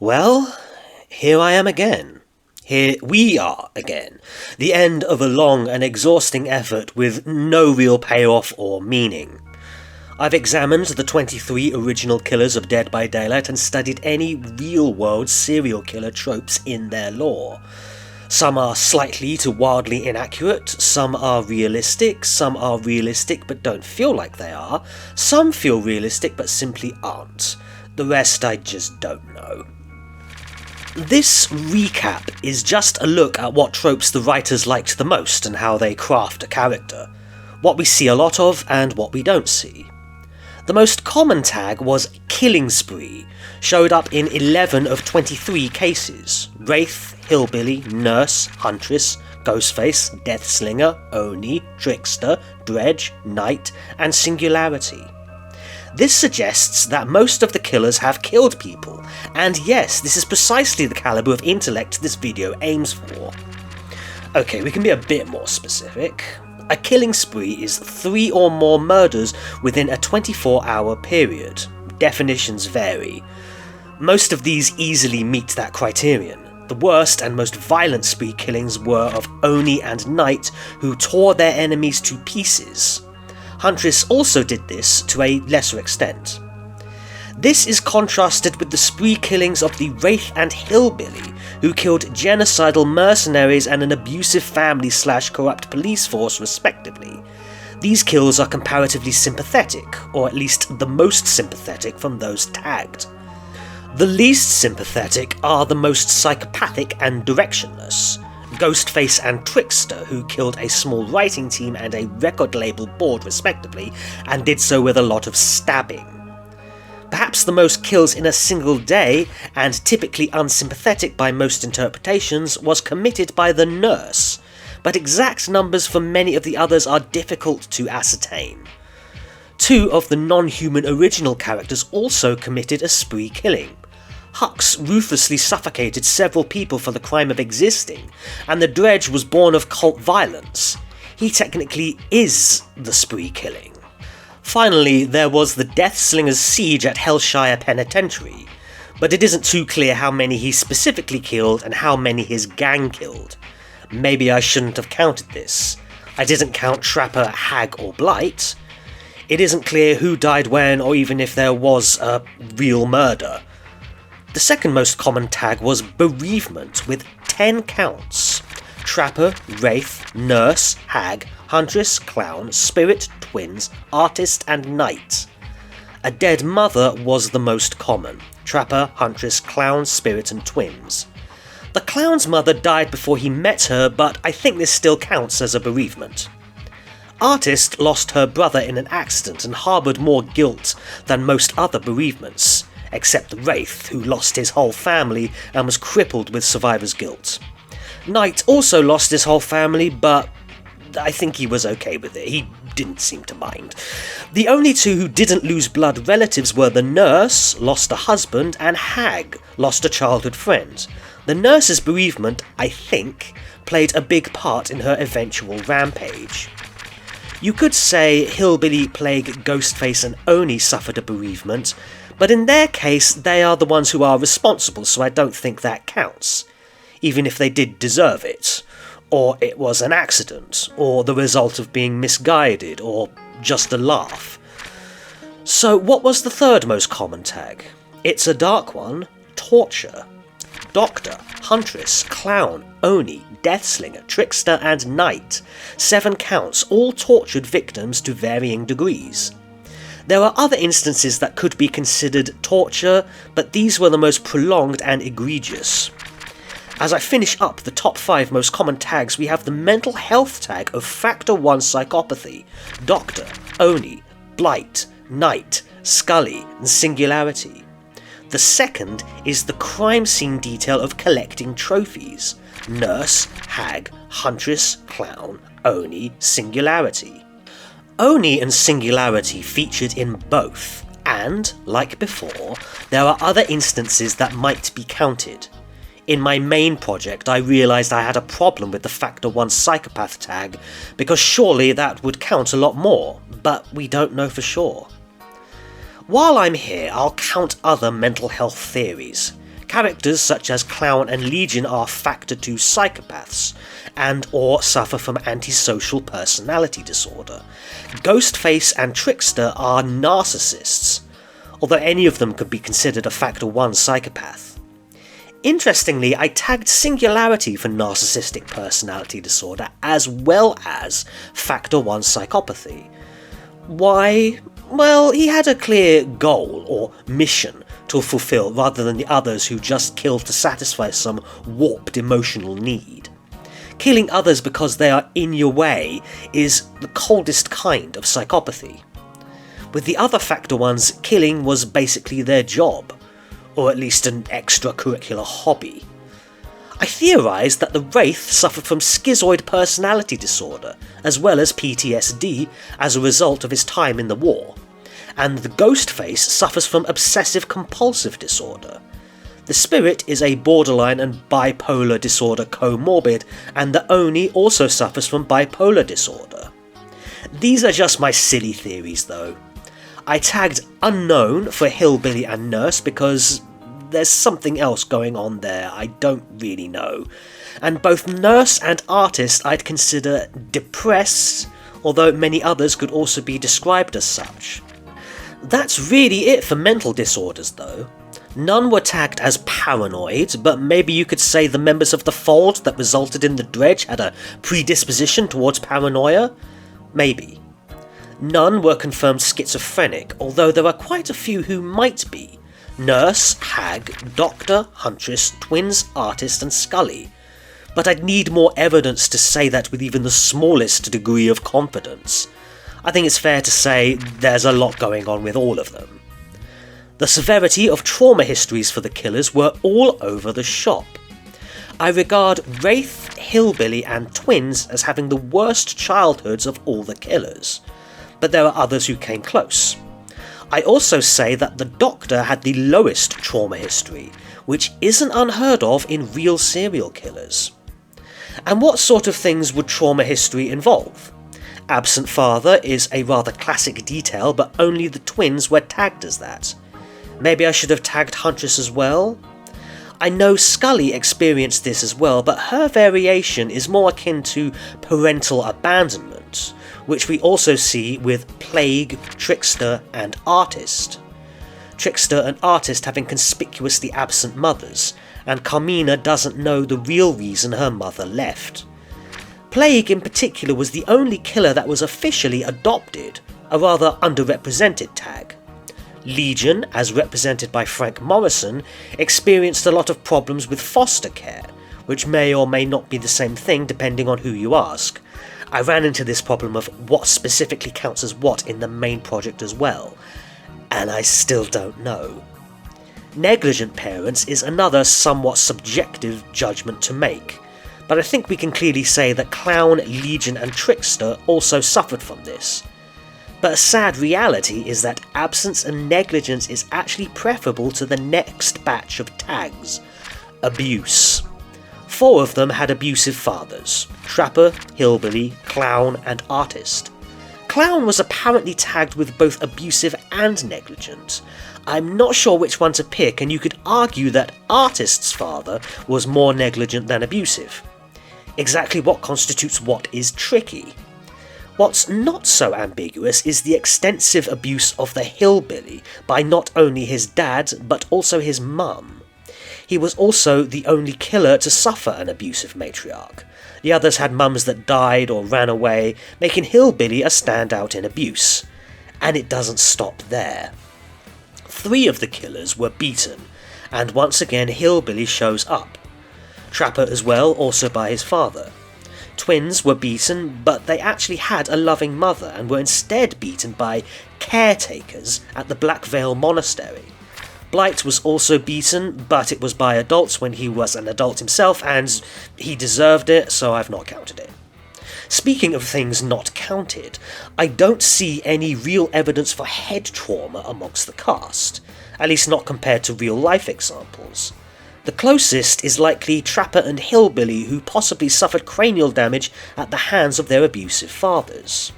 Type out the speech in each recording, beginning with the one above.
Well, here I am again. Here we are again. The end of a long and exhausting effort with no real payoff or meaning. I've examined the 23 original killers of Dead by Daylight and studied any real-world serial killer tropes in their lore. Some are slightly to wildly inaccurate, some are realistic but don't feel like they are, some feel realistic but simply aren't. The rest I just don't know. This recap is just a look at what tropes the writers liked the most and how they craft a character, what we see a lot of and what we don't see. The most common tag was killing spree, showed up in 11 of 23 cases: Wraith, Hillbilly, Nurse, Huntress, Ghostface, Deathslinger, Oni, Trickster, Dredge, Knight, and Singularity. This suggests that most of the killers have killed people, and yes, this is precisely the caliber of intellect this video aims for. Okay, we can be a bit more specific. A killing spree is 3 or more murders within a 24-hour period. Definitions vary. Most of these easily meet that criterion. The worst and most violent spree killings were of Oni and Knight, who tore their enemies to pieces. Huntress also did this to a lesser extent. This is contrasted with the spree killings of the Wraith and Hillbilly, who killed genocidal mercenaries and an abusive family/corrupt police force respectively. These kills are comparatively sympathetic, or at least the most sympathetic from those tagged. The least sympathetic are the most psychopathic and directionless. Ghostface and Trickster, who killed a small writing team and a record label board respectively, and did so with a lot of stabbing. Perhaps the most kills in a single day, and typically unsympathetic by most interpretations, was committed by the Nurse, but exact numbers for many of the others are difficult to ascertain. 2 of the non-human original characters also committed a spree killing. Hux ruthlessly suffocated several people for the crime of existing, and the Dredge was born of cult violence. He technically is the spree killing. Finally, there was the Deathslinger's siege at Hellshire Penitentiary, but it isn't too clear how many he specifically killed and how many his gang killed. Maybe I shouldn't have counted this. I didn't count Trapper, Hag or Blight. It isn't clear who died when or even if there was a real murder. The second most common tag was bereavement, with 10 counts. Trapper, Wraith, Nurse, Hag, Huntress, Clown, Spirit, Twins, Artist, and Knight. A dead mother was the most common. Trapper, Huntress, Clown, Spirit, and Twins. The Clown's mother died before he met her, but I think this still counts as a bereavement. Artist lost her brother in an accident and harboured more guilt than most other bereavements, except the Wraith, who lost his whole family and was crippled with survivor's guilt. Knight also lost his whole family, but I think he was okay with it. He didn't seem to mind. The only 2 who didn't lose blood relatives were the Nurse, lost a husband, and Hag, lost a childhood friend. The Nurse's bereavement, I think, played a big part in her eventual rampage. You could say Hillbilly, Plague, Ghostface, and Oni suffered a bereavement, but in their case, they are the ones who are responsible, so I don't think that counts, even if they did deserve it, or it was an accident, or the result of being misguided, or just a laugh. So what was the third most common tag? It's a dark one: torture. Doctor, Huntress, Clown, Oni, Deathslinger, Trickster, and Knight. 7 counts, all tortured victims to varying degrees. There are other instances that could be considered torture, but these were the most prolonged and egregious. As I finish up the top 5 most common tags, we have the mental health tag of Factor 1 psychopathy, Doctor, Oni, Blight, Knight, Scully, and Singularity. The second is the crime scene detail of collecting trophies, Nurse, Hag, Huntress, Clown, Oni, Singularity. Oni and Singularity featured in both, and, like before, there are other instances that might be counted. In my main project, I realised I had a problem with the Factor 1 psychopath tag, because surely that would count a lot more, but we don't know for sure. While I'm here, I'll count other mental health theories. Characters such as Clown and Legion are Factor 2 psychopaths, and or suffer from antisocial personality disorder. Ghostface and Trickster are narcissists, although any of them could be considered a Factor 1 psychopath. Interestingly, I tagged Singularity for narcissistic personality disorder as well as Factor 1 psychopathy. Why? Well, he had a clear goal or mission to fulfill rather than the others who just killed to satisfy some warped emotional need. Killing others because they are in your way is the coldest kind of psychopathy. With the other Factor 1s, killing was basically their job, or at least an extracurricular hobby. I theorised that the Wraith suffered from schizoid personality disorder, as well as PTSD as a result of his time in the war, and the Ghostface suffers from obsessive-compulsive disorder. The Spirit is a borderline and bipolar disorder comorbid, and the Oni also suffers from bipolar disorder. These are just my silly theories though. I tagged Unknown for Hillbilly and Nurse because there's something else going on there I don't really know, and both Nurse and Artist I'd consider depressed, although many others could also be described as such. That's really it for mental disorders though. None were tagged as paranoid, but maybe you could say the members of the fold that resulted in the Dredge had a predisposition towards paranoia? Maybe. None were confirmed schizophrenic, although there are quite a few who might be. Nurse, Hag, Doctor, Huntress, Twins, Artist and Scully. But I'd need more evidence to say that with even the smallest degree of confidence. I think it's fair to say there's a lot going on with all of them. The severity of trauma histories for the killers were all over the shop. I regard Wraith, Hillbilly and Twins as having the worst childhoods of all the killers, but there are others who came close. I also say that the Doctor had the lowest trauma history, which isn't unheard of in real serial killers. And what sort of things would trauma history involve? Absent father is a rather classic detail, but only the Twins were tagged as that. Maybe I should have tagged Huntress as well? I know Scully experienced this as well, but her variation is more akin to parental abandonment, which we also see with Plague, Trickster and Artist. Trickster and Artist having conspicuously absent mothers, and Carmina doesn't know the real reason her mother left. Plague in particular was the only killer that was officially adopted, a rather underrepresented tag. Legion, as represented by Frank Morrison, experienced a lot of problems with foster care, which may or may not be the same thing depending on who you ask. I ran into this problem of what specifically counts as what in the main project as well, and I still don't know. Negligent parents is another somewhat subjective judgment to make, but I think we can clearly say that Clown, Legion and Trickster also suffered from this. But a sad reality is that absence and negligence is actually preferable to the next batch of tags. Abuse. 4 of them had abusive fathers: Trapper, Hillbilly, Clown and Artist. Clown was apparently tagged with both abusive and negligent. I'm not sure which one to pick, and you could argue that Artist's father was more negligent than abusive. Exactly what constitutes what is tricky. What's not so ambiguous is the extensive abuse of the Hillbilly by not only his dad, but also his mum. He was also the only killer to suffer an abusive matriarch. The others had mums that died or ran away, making Hillbilly a standout in abuse. And it doesn't stop there. 3 of the killers were beaten, and once again Hillbilly shows up. Trapper as well, also by his father. Twins were beaten, but they actually had a loving mother and were instead beaten by caretakers at the Black Veil Monastery. Blight was also beaten, but it was by adults when he was an adult himself, and he deserved it, so I've not counted it. Speaking of things not counted, I don't see any real evidence for head trauma amongst the cast, at least not compared to real life examples. The closest is likely Trapper and Hillbilly, who possibly suffered cranial damage at the hands of their abusive fathers.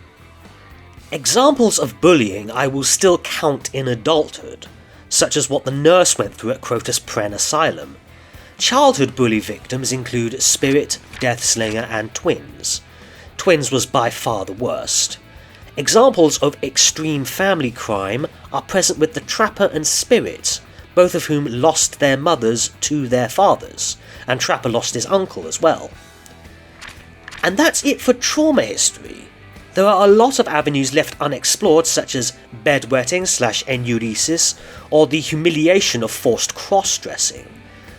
Examples of bullying I will still count in adulthood. such as what the nurse went through at Crotus Pren Asylum. Childhood bully victims include Spirit, Deathslinger, and Twins. Twins was by far the worst. Examples of extreme family crime are present with the Trapper and Spirit, both of whom lost their mothers to their fathers, and Trapper lost his uncle as well. And that's it for trauma history. There are a lot of avenues left unexplored, such as bedwetting/enuresis, or the humiliation of forced cross-dressing.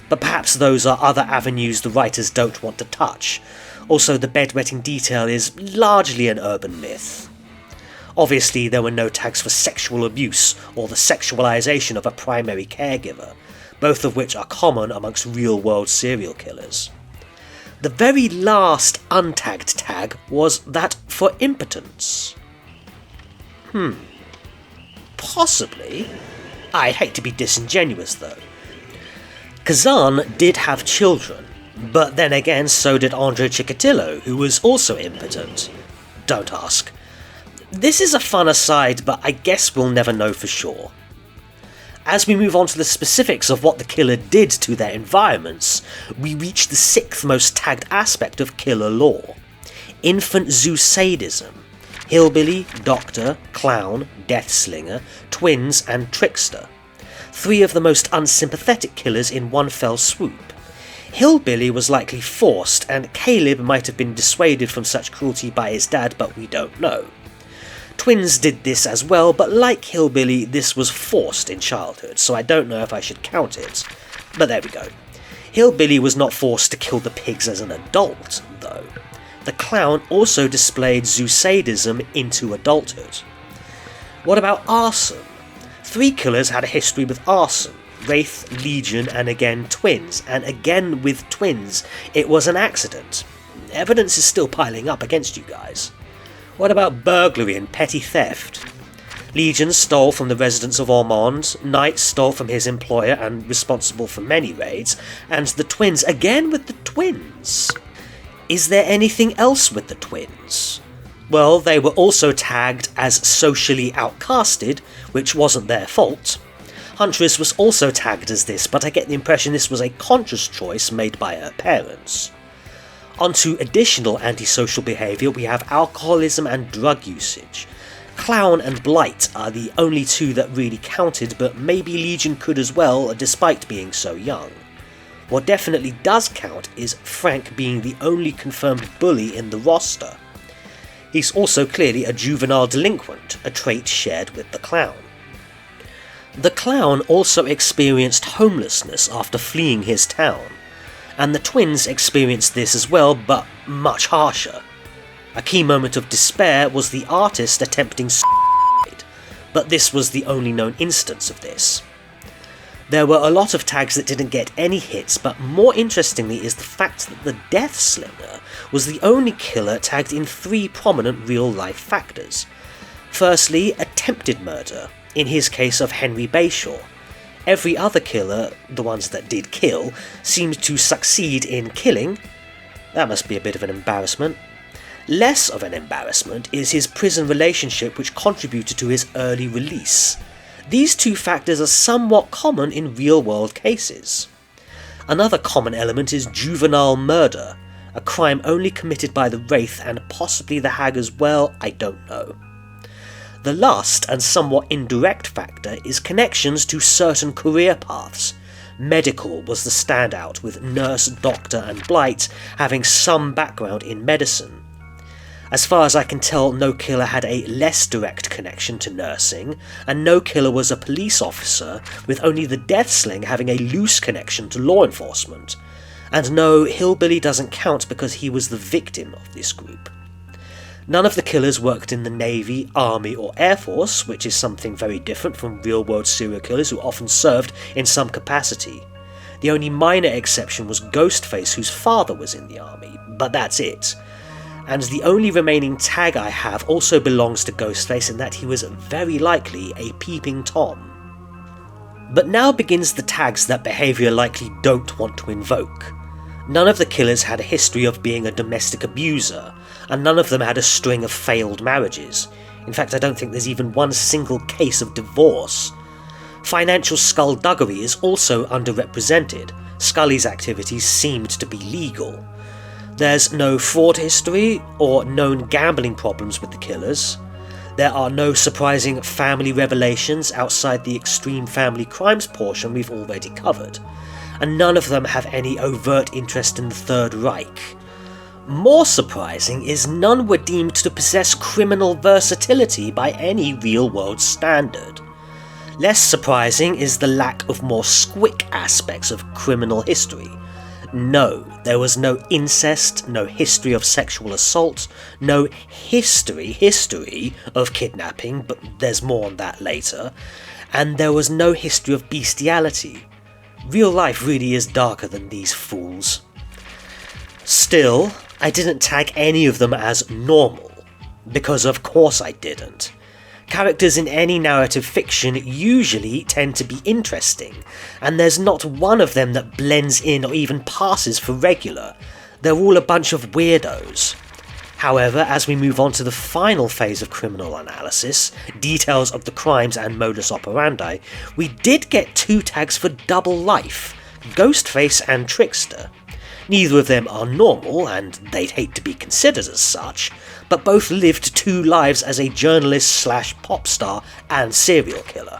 But perhaps those are other avenues the writers don't want to touch. Also, the bedwetting detail is largely an urban myth. Obviously, there were no tags for sexual abuse or the sexualization of a primary caregiver, both of which are common amongst real-world serial killers. The very last untagged tag was that for impotence. Possibly. I hate to be disingenuous though. Kazan did have children, but then again so did Andre Chikatilo, who was also impotent. Don't ask. This is a fun aside, but I guess we'll never know for sure. As we move on to the specifics of what the killer did to their environments, we reach the sixth most tagged aspect of killer lore: infant zoo sadism. Hillbilly, Doctor, Clown, Deathslinger, Twins, and Trickster. 3 of the most unsympathetic killers in one fell swoop. Hillbilly was likely forced, and Caleb might have been dissuaded from such cruelty by his dad, but we don't know. Twins did this as well, but like Hillbilly, this was forced in childhood, so I don't know if I should count it. But there we go. Hillbilly was not forced to kill the pigs as an adult, though. The Clown also displayed zoo sadism into adulthood. What about arson? 3 killers had a history with arson: Wraith, Legion, and again Twins, and again with Twins, it was an accident. Evidence is still piling up against you guys. What about burglary and petty theft? Legion stole from the residents of Ormond, Knight stole from his employer and responsible for many raids, and the Twins again with the Twins. Is there anything else with the Twins? Well, they were also tagged as socially outcasted, which wasn't their fault. Huntress was also tagged as this, but I get the impression this was a conscious choice made by her parents. Onto additional antisocial behaviour, we have alcoholism and drug usage. Clown and Blight are the only 2 that really counted, but maybe Legion could as well, despite being so young. What definitely does count is Frank being the only confirmed bully in the roster. He's also clearly a juvenile delinquent, a trait shared with the Clown. The Clown also experienced homelessness after fleeing his town, and the Twins experienced this as well, but much harsher. A key moment of despair was the artist attempting suicide, but this was the only known instance of this. There were a lot of tags that didn't get any hits, but more interestingly is the fact that the Deathslinger was the only killer tagged in 3 prominent real-life factors. Firstly, attempted murder, in his case of Henry Bayshaw. Every other killer, the ones that did kill, seemed to succeed in killing. That must be a bit of an embarrassment. Less of an embarrassment is his prison relationship, which contributed to his early release. These 2 factors are somewhat common in real-world cases. Another common element is juvenile murder, a crime only committed by the Wraith and possibly the Hag as well, I don't know. The last and somewhat indirect factor is connections to certain career paths. Medical was the standout, with Nurse, Doctor, and Blight having some background in medicine. As far as I can tell, no killer had a less direct connection to nursing, and no killer was a police officer, with only the Deathsling having a loose connection to law enforcement. And no, Hillbilly doesn't count because he was the victim of this group. None of the killers worked in the Navy, Army, or Air Force, which is something very different from real-world serial killers who often served in some capacity. The only minor exception was Ghostface, whose father was in the army, but that's it. And the only remaining tag I have also belongs to Ghostface in that he was very likely a peeping Tom. But now begins the tags that behaviour likely don't want to invoke. None of the killers had a history of being a domestic abuser, and none of them had a string of failed marriages. In fact, I don't think there's even one single case of divorce. Financial skullduggery is also underrepresented. Scully's activities seemed to be legal. There's no fraud history or known gambling problems with the killers. There are no surprising family revelations outside the extreme family crimes portion we've already covered, and none of them have any overt interest in the Third Reich. More surprising is none were deemed to possess criminal versatility by any real-world standard. Less surprising is the lack of more squick aspects of criminal history. No, there was no incest, no history of sexual assault, no history of kidnapping, but there's more on that later, and there was no history of bestiality. Real life really is darker than these fools. Still, I didn't tag any of them as normal, because of course I didn't. Characters in any narrative fiction usually tend to be interesting, and there's not one of them that blends in or even passes for regular. They're all a bunch of weirdos. However, as we move on to the final phase of criminal analysis, details of the crimes and modus operandi, we did get 2 tags for double life, Ghostface and Trickster. Neither of them are normal, and they'd hate to be considered as such, but both lived 2 lives as a journalist/pop star and serial killer.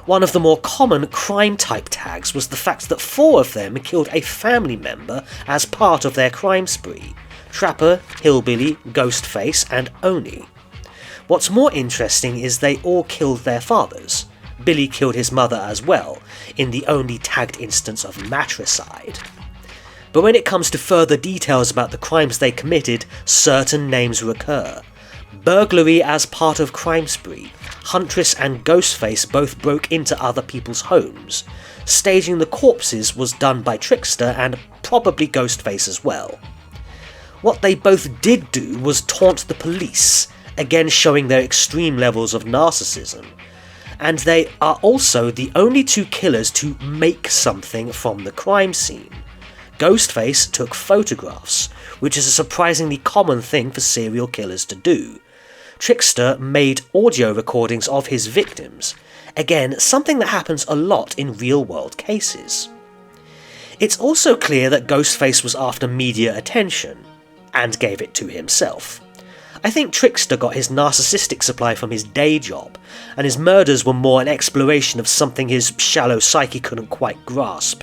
One of the more common crime-type tags was the fact that 4 of them killed a family member as part of their crime spree: Trapper, Hillbilly, Ghostface, and Oni. What's more interesting is they all killed their fathers. Billy killed his mother as well, in the only tagged instance of matricide. But when it comes to further details about the crimes they committed, certain names recur. Burglary as part of crime spree. Huntress and Ghostface both broke into other people's homes. Staging the corpses was done by Trickster and probably Ghostface as well. What they both did do was taunt the police, again showing their extreme levels of narcissism. And they are also the only 2 killers to make something from the crime scene. Ghostface took photographs, which is a surprisingly common thing for serial killers to do. Trickster made audio recordings of his victims, again something that happens a lot in real-world cases. It's also clear that Ghostface was after media attention, and gave it to himself. I think Trickster got his narcissistic supply from his day job, and his murders were more an exploration of something his shallow psyche couldn't quite grasp.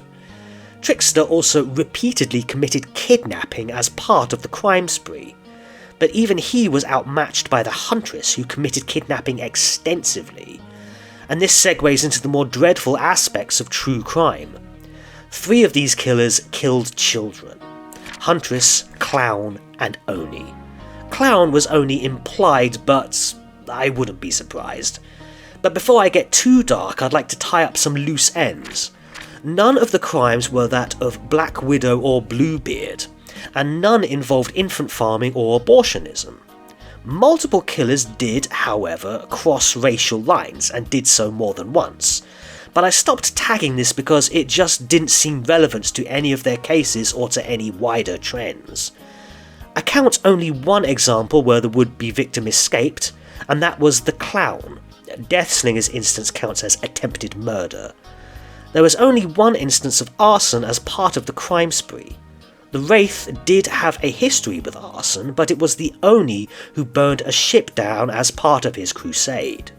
Trickster also repeatedly committed kidnapping as part of the crime spree, but even he was outmatched by the Huntress, who committed kidnapping extensively. And this segues into the more dreadful aspects of true crime. 3 of these killers killed children: Huntress, Clown, and Oni. Clown was only implied, but I wouldn't be surprised. But before I get too dark, I'd like to tie up some loose ends. None of the crimes were that of Black Widow or Bluebeard, and none involved infant farming or abortionism. Multiple killers did, however, cross racial lines, and did so more than once, but I stopped tagging this because it just didn't seem relevant to any of their cases or to any wider trends. I count only one example where the would-be victim escaped, and that was the Clown. Deathslinger's instance counts as attempted murder. There was only one instance of arson as part of the crime spree. The Wraith did have a history with arson, but it was the Oni who burned a ship down as part of his crusade.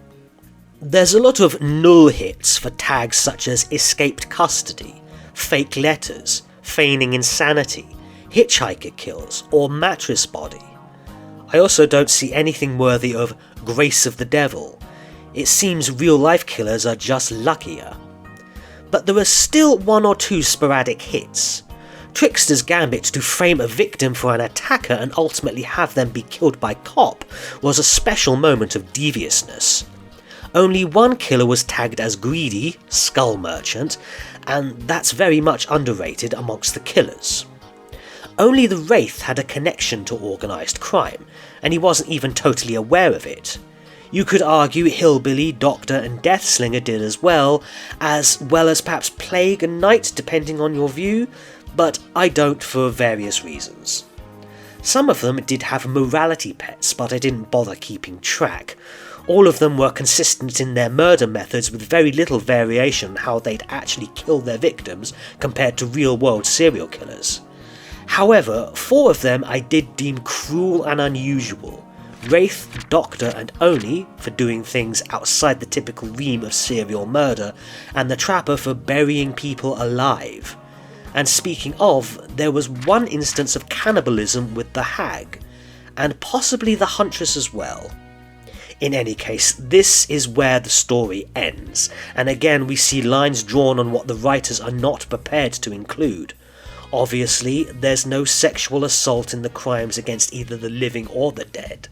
There's a lot of null hits for tags such as escaped custody, fake letters, feigning insanity, hitchhiker kills, or mattress body. I also don't see anything worthy of grace of the devil. It seems real-life killers are just luckier. But there are still 1 or 2 sporadic hits. Trickster's gambit to frame a victim for an attacker and ultimately have them be killed by cop was a special moment of deviousness. Only 1 killer was tagged as greedy, Skull Merchant, and that's very much underrated amongst the killers. Only the Wraith had a connection to organised crime, and he wasn't even totally aware of it. You could argue Hillbilly, Doctor and Deathslinger did as well as perhaps Plague and Night depending on your view, but I don't for various reasons. Some of them did have morality pets, but I didn't bother keeping track, All of them were consistent in their murder methods with very little variation on how they'd actually kill their victims compared to real-world serial killers. However, 4 of them I did deem cruel and unusual. Wraith, Doctor and Oni for doing things outside the typical realm of serial murder, and the Trapper for burying people alive. And speaking of, there was one instance of cannibalism with the Hag, and possibly the Huntress as well. In any case, this is where the story ends, and again we see lines drawn on what the writers are not prepared to include. Obviously, there's no sexual assault in the crimes against either the living or the dead.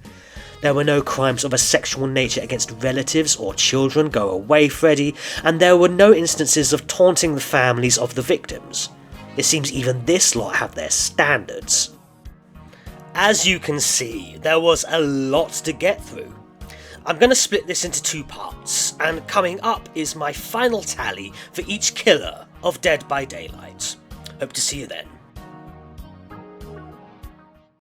There were no crimes of a sexual nature against relatives or children, go away Freddy, and there were no instances of taunting the families of the victims. It seems even this lot have their standards. As you can see, there was a lot to get through. I'm going to split this into 2 parts, and coming up is my final tally for each killer of Dead by Daylight. Hope to see you then.